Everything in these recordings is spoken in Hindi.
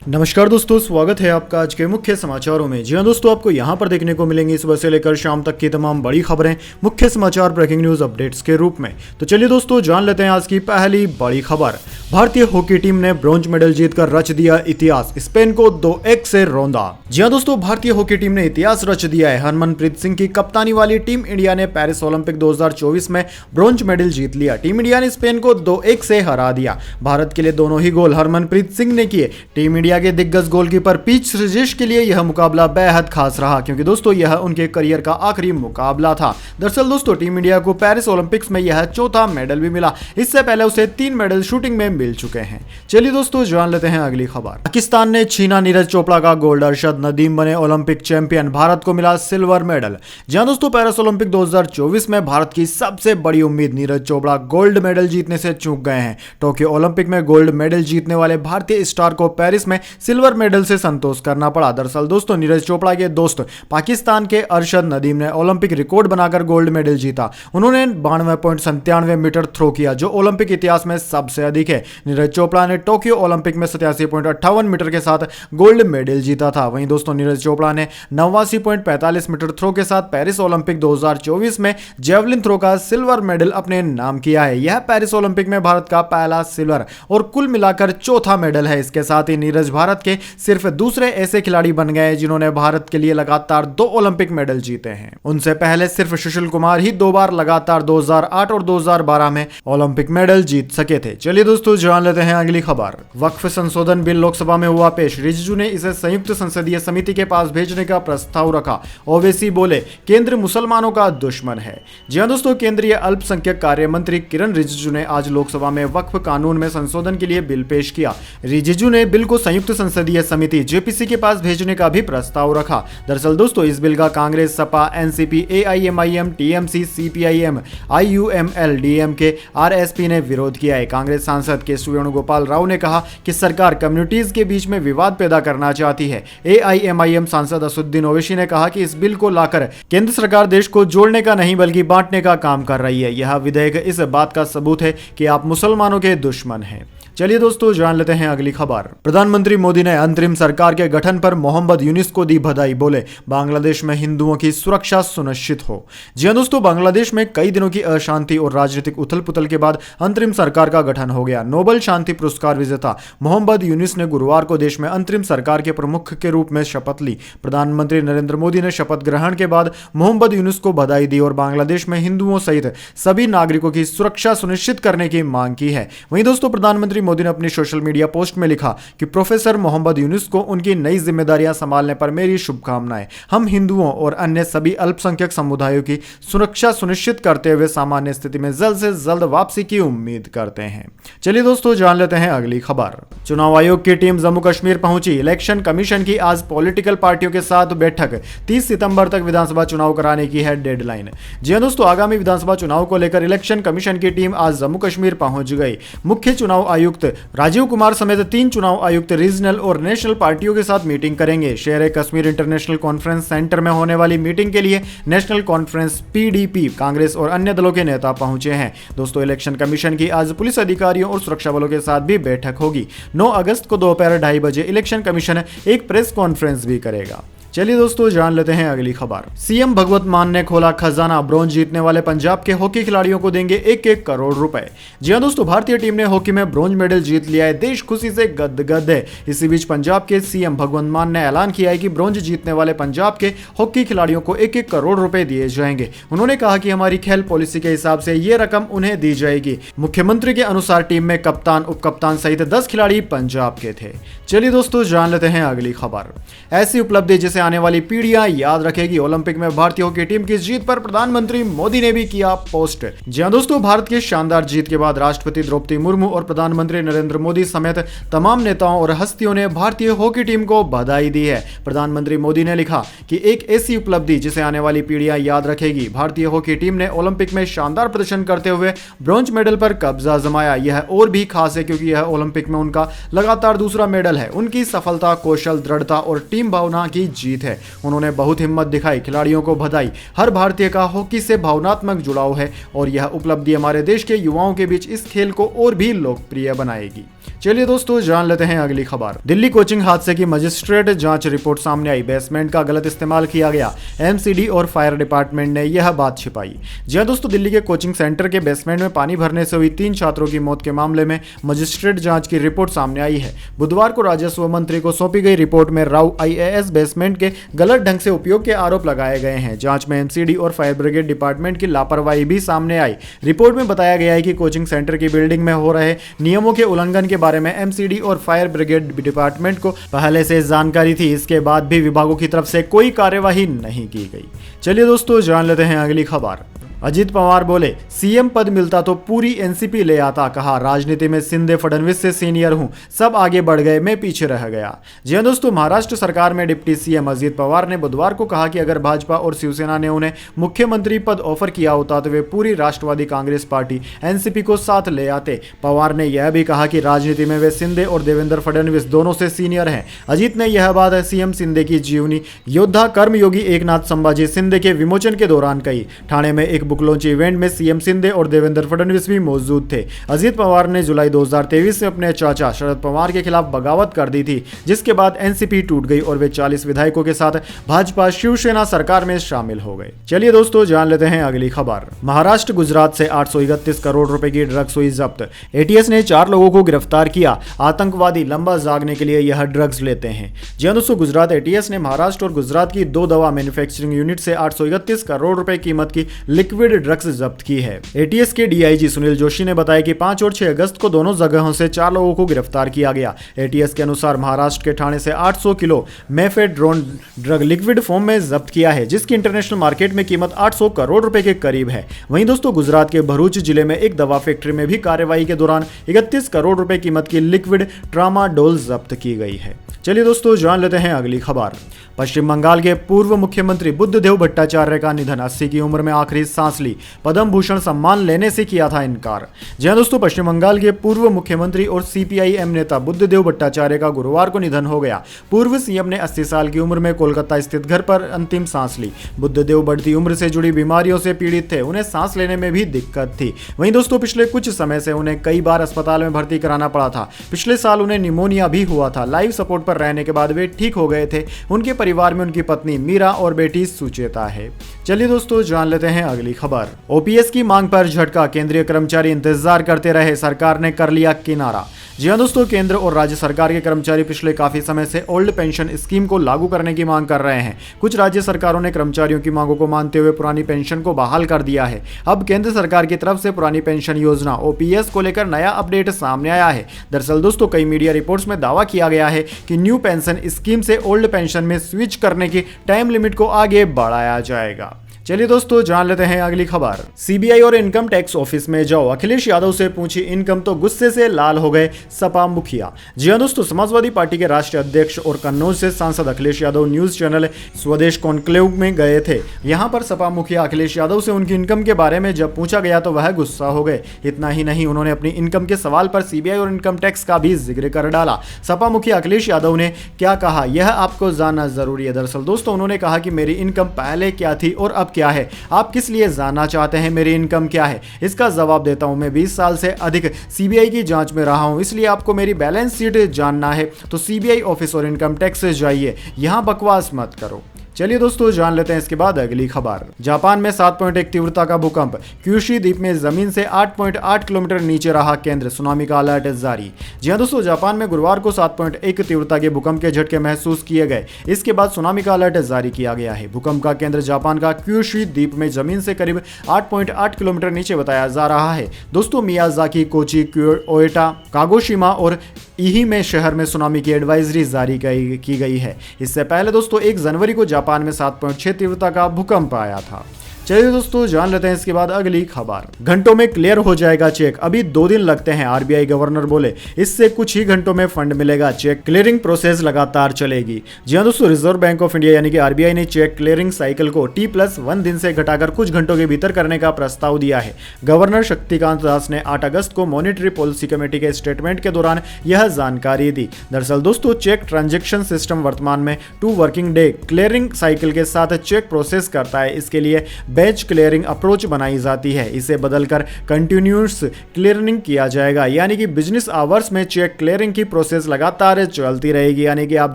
नमस्कार दोस्तों, स्वागत है आपका आज के मुख्य समाचारों में। जी हाँ दोस्तों, आपको यहाँ पर देखने को मिलेंगी सुबह से लेकर शाम तक की तमाम बड़ी खबरें मुख्य समाचार ब्रेकिंग न्यूज अपडेट्स के रूप में। तो चलिए दोस्तों, जान लेते हैं आज की पहली बड़ी खबर। भारतीय हॉकी टीम ने ब्रॉन्ज मेडल जीतकर रच दिया इतिहास, स्पेन को 2-1 से रौंदा। जी हाँ दोस्तों, भारतीय हॉकी टीम ने इतिहास रच दिया है। हरमनप्रीत सिंह की कप्तानी वाली टीम इंडिया ने पेरिस ओलंपिक 2024 में ब्रॉन्ज मेडल जीत लिया। टीम इंडिया ने स्पेन को 2-1 से हरा दिया। भारत के लिए दोनों ही गोल हरमनप्रीत सिंह ने किए। टीम इंडिया के दिग्गज गोलकीपर पीच श्रीजेश के लिए यह मुकाबला बेहद खास रहा, क्योंकि दोस्तों यह उनके करियर का आखिरी मुकाबला था। दरअसल दोस्तों, टीम इंडिया को पेरिस ओलंपिक्स में यह चौथा मेडल भी मिला। इससे पहले उसे 3 मेडल शूटिंग में मिल चुके हैं। चलिए दोस्तों, जान लेते हैं अगली खबर। पाकिस्तान ने छीना नीरज चोपड़ा का गोल्ड। अरशद नदीम बने ओलंपिक चैंपियन। भारत को मिला सिल्वर मेडल। जहां दोस्तों, पेरिस ओलंपिक 2024 में भारत की सबसे बड़ी उम्मीद नीरज चोपड़ा गोल्ड मेडल जीतने से चूक गए हैं। टोक्यो ओलंपिक में गोल्ड मेडल जीतने वाले भारतीय स्टार को पेरिस में सिल्वर मेडल से संतोष करना पड़ा। दरअसल दोस्तों, नीरज चोपड़ा के दोस्त पाकिस्तान के अरशद नदीम ने ओलंपिक रिकॉर्ड बनाकर गोल्ड मेडल जीता। उन्होंने 92.97 मीटर थ्रो किया, जो ओलंपिक इतिहास में सबसे अधिक है। नीरज चोपड़ा ने टोक्यो ओलंपिक में 87.58 मीटर के साथ गोल्ड मेडल जीता था। वहीं दोस्तों, नीरज चोपड़ा ने 89.45 मीटर थ्रो के साथ पेरिस ओलंपिक 2024 में जेवलिन थ्रो का सिल्वर मेडल अपने नाम किया है। यह पेरिस ओलंपिक में भारत का पहला सिल्वर और कुल मिलाकर चौथा मेडल है। इसके साथ ही नीरज भारत के सिर्फ दूसरे ऐसे खिलाड़ी बन गए जिन्होंने भारत के लिए लगातार 2 ओलंपिक मेडल जीते हैं। उनसे पहले सिर्फ सुशील कुमार ही 2 बार लगातार 2008 और 2012 में ओलंपिक मेडल जीत सके थे। चलिए दोस्तों, जान लेते हैं अगली खबर। वक्फ संशोधन बिल लोकसभा में हुआ पेश। रिजिजू ने इसे संयुक्त संसदीय समिति के पास भेजने का प्रस्ताव रखा। ओवैसी बोले, केंद्र मुसलमानों का दुश्मन है। जी हां दोस्तों, केंद्रीय अल्पसंख्यक कार्य मंत्री किरण रिजिजू ने आज लोकसभा में वक्फ कानून में संशोधन के लिए बिल पेश किया। रिजिजू ने बिल को संयुक्त संसदीय समिति जेपीसी के पास भेजने का भी प्रस्ताव रखा। दरअसल दोस्तों, इस बिल का Congress, Sapa, NCP, AIMIM, TMC, CPIM, IUML, DMK, RSP ने विरोध किया है। कांग्रेस सांसद के वेणुगोपाल राव ने कहा कि सरकार कम्युनिटीज के बीच में विवाद पैदा करना चाहती है। एआईएमआईएम सांसद असदुद्दीन ओवैसी ने कहा कि इस बिल को लाकर केंद्र सरकार देश को जोड़ने का नहीं बल्कि बांटने का काम कर रही है। यह विधेयक इस बात का सबूत है कि आप मुसलमानों के दुश्मन हैं। चलिए दोस्तों, जान लेते हैं अगली खबर। प्रधानमंत्री मोदी ने अंतरिम सरकार के गठन पर मोहम्मद यूनिस को दी बधाई। बोले, बांग्लादेश में हिंदुओं की सुरक्षा सुनिश्चित हो। जी हां दोस्तों, बांग्लादेश में कई दिनों की अशांति और राजनीतिक उथल पुथल के बाद अंतरिम सरकार का गठन हो गया। नोबेल शांति पुरस्कार विजेता मोहम्मद यूनिस ने गुरुवार को देश में अंतरिम सरकार के प्रमुख के रूप में शपथ ली। प्रधानमंत्री नरेंद्र मोदी ने शपथ ग्रहण के बाद मोहम्मद यूनिस को बधाई दी और बांग्लादेश में हिंदुओं सहित सभी नागरिकों की सुरक्षा सुनिश्चित करने की मांग की है। वहीं दोस्तों, प्रधानमंत्री मोदी ने अपनी सोशल मीडिया पोस्ट में लिखा कि प्रोफेसर मोहम्मद यूनिस को उनकी नई जिम्मेदारियां संभालने पर मेरी शुभकामनाएं। हम हिंदुओं और अन्य सभी अल्पसंख्यक समुदायों की सुरक्षा सुनिश्चित करते हुए सामान्य स्थिति में जल्द से जल्द वापसी की उम्मीद करते हैं। चलिए दोस्तों, जान लेते हैं अगली खबर। चुनाव आयोग की टीम जम्मू कश्मीर पहुंची। इलेक्शन कमीशन की आज पॉलिटिकल पार्टियों के साथ बैठक। 30 सितंबर तक विधानसभा चुनाव कराने की है डेडलाइन। जी हां दोस्तों, आगामी विधानसभा चुनाव को लेकर इलेक्शन कमीशन की टीम आज जम्मू कश्मीर पहुंच गई। मुख्य चुनाव आयुक्त राजीव कुमार समेत 3 चुनाव आयुक्त रीजनल और नेशनल पार्टियों के साथ मीटिंग करेंगे। शेर कश्मीर इंटरनेशनल कॉन्फ्रेंस सेंटर में होने वाली मीटिंग के लिए नेशनल कॉन्फ्रेंस, पीडीपी, कांग्रेस और अन्य दलों के नेता पहुंचे हैं। दोस्तों, इलेक्शन कमीशन की आज पुलिस अधिकारियों और सुरक्षा बलों के साथ भी बैठक होगी। 9 अगस्त को दोपहर 2:30 बजे इलेक्शन कमीशन एक प्रेस कॉन्फ्रेंस भी करेगा। चलिए दोस्तों, जान लेते हैं अगली खबर। सीएम भगवत मान ने खोला खजाना। ब्रॉन्ज जीतने वाले पंजाब के हॉकी खिलाड़ियों को देंगे 1-1 करोड़ रुपए। जी हां दोस्तों, भारतीय टीम ने हॉकी में ब्रॉन्ज मेडल जीत लिया है। देश खुशी से गदगद है। इसी बीच पंजाब के सीएम भगवत मान ने ऐलान किया है कि ब्रॉन्ज जीतने वाले पंजाब के हॉकी खिलाड़ियों को 1-1 करोड़ रुपए दिए जाएंगे। उन्होंने कहा कि हमारी खेल पॉलिसी के हिसाब से ये रकम उन्हें दी जाएगी। मुख्यमंत्री के अनुसार टीम में कप्तान, उप कप्तान सहित 10 खिलाड़ी पंजाब के थे। चलिए दोस्तों, जान लेते हैं अगली खबर। ऐसी उपलब्धि जिसे आने वाली पीढ़ियां याद रखेगी। ओलंपिक में भारतीय हॉकी टीम की जीत पर प्रधानमंत्री मोदी ने भी किया पोस्ट। जी हां दोस्तों, भारत की शानदार जीत के बाद राष्ट्रपति द्रौपदी मुर्मू और प्रधानमंत्री नरेंद्र मोदी समेत तमाम नेताओं और हस्तियों ने भारतीय हॉकी टीम को बधाई दी है। प्रधानमंत्री मोदी ने लिखा कि एक ऐसी उपलब्धि जिसे आने वाली पीढ़ियां याद रखेगी। भारतीय हॉकी टीम ने ओलंपिक में शानदार प्रदर्शन करते हुए ब्रॉन्ज मेडल पर कब्जा जमाया। यह और भी खास है क्योंकि यह ओलंपिक में उनका लगातार दूसरा मेडल है। उनकी सफलता, कौशल, दृढ़ता और टीम भावना की जीत है। उन्होंने बहुत हिम्मत दिखाई। खिलाड़ियों को बधाई। हर भारतीय का हॉकी से भावनात्मक जुड़ाव है और यह उपलब्धि हमारे देश के युवाओं के बीच इस खेल को और भी लोकप्रिय बनाएगी। चलिए दोस्तों जान लेते हैं अगली खबर। दिल्ली कोचिंग हादसे की मजिस्ट्रेट जांच रिपोर्ट सामने आई, बेसमेंट का गलत इस्तेमाल किया गया, एमसीडी और फायर डिपार्टमेंट ने यह बात छिपाई। जी हां दोस्तों, दिल्ली के कोचिंग सेंटर के बेसमेंट में पानी भरने से हुई 3 छात्रों की मौत के मामले में मजिस्ट्रेट जांच की रिपोर्ट सामने आई है। बुधवार को राजस्व मंत्री को सौंपी गई रिपोर्ट में राव आईएएस बेसमेंट के गलत ढंग से उपयोग के आरोप लगाए गए हैं। जांच में एमसीडी और फायर ब्रिगेड डिपार्टमेंट की लापरवाही भी सामने आई। रिपोर्ट में बताया गया है कि कोचिंग सेंटर की बिल्डिंग में हो रहे नियमों के उल्लंघन के बारे में एमसीडी और फायर ब्रिगेड डिपार्टमेंट को पहले से जानकारी थी। इसके बाद भी विभागों की तरफ से कोई कार्यवाही नहीं की गई। चलिए दोस्तों जान लेते हैं अगली खबर। अजित पवार बोले, सीएम पद मिलता तो पूरी एनसीपी ले आता। कहा, राजनीति में शिंदे फडणवीस से सीनियर हूं, सब आगे बढ़ गए, मैं पीछे रह गया। जी हां दोस्तों, महाराष्ट्र सरकार में डिप्टी सीएम अजित पवार ने बुधवार को कहा कि अगर भाजपा और शिवसेना ने उन्हें मुख्यमंत्री पद ऑफर किया होता तो वे पूरी राष्ट्रवादी कांग्रेस पार्टी एनसीपी को साथ ले आते। पवार ने यह भी कहा कि राजनीति में वे शिंदे और देवेंद्र फडणवीस दोनों से सीनियर हैं। अजित ने यह बात सीएम शिंदे की जीवनी योद्धा कर्मयोगी एकनाथ संभाजी शिंदे के विमोचन के दौरान कही। ठाणे में एक बुक लॉन्च इवेंट में सीएम शिंदे और देवेंद्र फडणवीस भी मौजूद थे। अजित पवार ने जुलाई 2023 में अपने चाचा शरद पवार के खिलाफ बगावत कर दी थी, जिसके बाद एनसीपी टूट गई और वे 40 विधायकों के साथ भाजपा शिवसेना सरकार में शामिल हो गए। चलिए दोस्तों जान लेते हैं अगली खबर। महाराष्ट्र गुजरात से 831 करोड़ रुपए की ड्रग्स हुई जब्त। एटीएस ने 4 लोगों को गिरफ्तार किया। आतंकवादी लंबा जागने के लिए यह ड्रग्स लेते हैं। जी हां दोस्तों, गुजरात एटीएस ने महाराष्ट्र और गुजरात की 2 दवा मैन्युफैक्चरिंग यूनिट से 831 करोड़ रुपए कीमत की लिक्विड ड्रग्स जब्त की है। एटीएस के डीआईजी सुनील जोशी ने बताया कि 5 और 6 अगस्त को दोनों जगहों से 4 लोगों को गिरफ्तार किया गया। एटीएस के अनुसार महाराष्ट्र के ठाणे से 800 kilo mephedrone drug liquid form में जब्त किया है, जिसकी इंटरनेशनल मार्केट में कीमत 800 करोड़ रुपए के करीब है। वहीं दोस्तों, गुजरात के भरूच जिले में एक दवा फैक्ट्री में भी कार्रवाई के दौरान 31 करोड़ रुपए कीमत की लिक्विड ट्रामाडोल जब्त की गई है। चलिए दोस्तों जान लेते हैं अगली खबर। पश्चिम बंगाल के पूर्व मुख्यमंत्री बुद्धदेव भट्टाचार्य का निधन। 80 की उम्र में आखिरी सांस ली, पद्म भूषण सम्मान लेने से किया था इनकार। जी हां दोस्तों, पश्चिम बंगाल के पूर्व मुख्यमंत्री और सीपीआईएम नेता बुद्धदेव भट्टाचार्य का गुरुवार को निधन हो गया। पूर्व सीएम ने 80 साल की उम्र में कोलकाता स्थित घर पर अंतिम सांस ली। बुद्धदेव बढ़ती उम्र से जुड़ी बीमारियों से पीड़ित थे, उन्हें सांस लेने में भी दिक्कत थी। वहीं दोस्तों, पिछले कुछ समय से उन्हें कई बार अस्पताल में भर्ती कराना पड़ा था। पिछले साल उन्हें निमोनिया भी हुआ था। लाइफ सपोर्ट पर रहने के बाद वे ठीक हो गए थे। उनके परिवार में उनकी पत्नी मीरा और बेटी सुचेता है। चलिए दोस्तों जान लेते हैं अगली खबर। ओपीएस की मांग पर झटका, केंद्रीय कर्मचारी इंतजार करते रहे, सरकार ने कर लिया किनारा। जी हां दोस्तों, केंद्र और राज्य सरकार के कर्मचारी पिछले काफी समय से ओल्ड पेंशन स्कीम को लागू करने की मांग कर रहे हैं। कुछ राज्य सरकारों ने कर्मचारियों की मांगों को मानते हुए पुरानी पेंशन को बहाल कर दिया है। अब केंद्र सरकार की तरफ से पुरानी पेंशन योजना ओपीएस को लेकर नया अपडेट सामने आया है। दरअसल दोस्तों, कई मीडिया रिपोर्ट्स में दावा किया गया है कि न्यू पेंशन स्कीम से ओल्ड पेंशन में स्विच करने की टाइम लिमिट को आगे बढ़ाया जाएगा। चलिए दोस्तों जान लेते हैं अगली खबर। सीबीआई और इनकम टैक्स ऑफिस में जाओ, अखिलेश यादव से पूछी इनकम तो गुस्से से लाल हो गए सपा मुखिया। जी हां दोस्तों, समाजवादी पार्टी के राष्ट्रीय अध्यक्ष और कन्नौज से सांसद अखिलेश यादव न्यूज चैनल स्वदेश कॉन्क्लेव में गए थे। यहां पर सपा मुखिया अखिलेश यादव से उनकी इनकम के बारे में जब पूछा गया तो वह गुस्सा हो गए। इतना ही नहीं, उन्होंने अपनी इनकम के सवाल पर सीबीआई और इनकम टैक्स का भी जिक्र कर डाला। सपा मुखिया अखिलेश यादव ने क्या कहा, यह आपको जानना जरूरी है। दरअसल दोस्तों, उन्होंने कहा कि मेरी इनकम पहले क्या थी और अब क्या है। आप किस लिए जानना चाहते हैं मेरी इनकम क्या है? इसका जवाब देता हूं, मैं 20 साल से अधिक सीबीआई की जांच में रहा हूं, इसलिए आपको मेरी बैलेंस शीट जानना है तो सीबीआई ऑफिस और इनकम टैक्स से जाइए, यहां बकवास मत करो। चलिए दोस्तों जान लेते हैं इसके बाद अगली खबर। जापान में 7.1 तीव्रता का भूकंप, क्यूशू द्वीप में जमीन से 8.8 किलोमीटर नीचे रहा केंद्र, सुनामी का अलर्ट जारी। जी हां दोस्तों, जापान में गुरुवार को 7.1 तीव्रता के भूकंप के झटके महसूस किए गए। इसके बाद सुनामी का अलर्ट जारी किया गया है। भूकंप का केंद्र जापान का क्यूशू द्वीप में जमीन से करीब 8.8 किलोमीटर नीचे बताया जा रहा है। दोस्तों, मियाजाकी, कोची, ओएटा, कागोशिमा और इही में शहर में सुनामी की एडवाइजरी जारी की गई है। इससे पहले दोस्तों 1 जनवरी को जापान में 7.6 तीव्रता का भूकंप आया था। चलिए दोस्तों जान लेते हैं इसके बाद अगली खबर। घंटों में क्लियर हो जाएगा चेक, अभी 2 दिन लगते हैं, आरबीआई गवर्नर बोले। इससे कुछ ही घंटों में फंड मिलेगा, चेक क्लियरिंग प्रोसेस लगातार चलेगी। जी हां दोस्तों, रिजर्व बैंक ऑफ इंडिया यानी कि आरबीआई ने चेक क्लियरिंग साइकिल को T+1 दिन से घटाकर कुछ घंटों के भीतर करने का प्रस्ताव दिया है। गवर्नर शक्तिकांत दास ने 8 अगस्त को मॉनिटरी पॉलिसी कमेटी के स्टेटमेंट के दौरान यह जानकारी दी। दरअसल दोस्तों, चेक ट्रांजेक्शन सिस्टम वर्तमान में 2 वर्किंग डे क्लियरिंग साइकिल के साथ चेक प्रोसेस करता है। इसके लिए बैच क्लियरिंग अप्रोच बनाई जाती है। इसे बदलकर कंटिन्यूस क्लियरिंग किया जाएगा, यानी कि बिजनेस आवर्स में चेक क्लियरिंग की प्रोसेस लगातार चलती रहेगी, यानी कि आप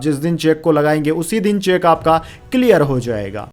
जिस दिन चेक को लगाएंगे उसी दिन चेक आपका क्लियर हो जाएगा।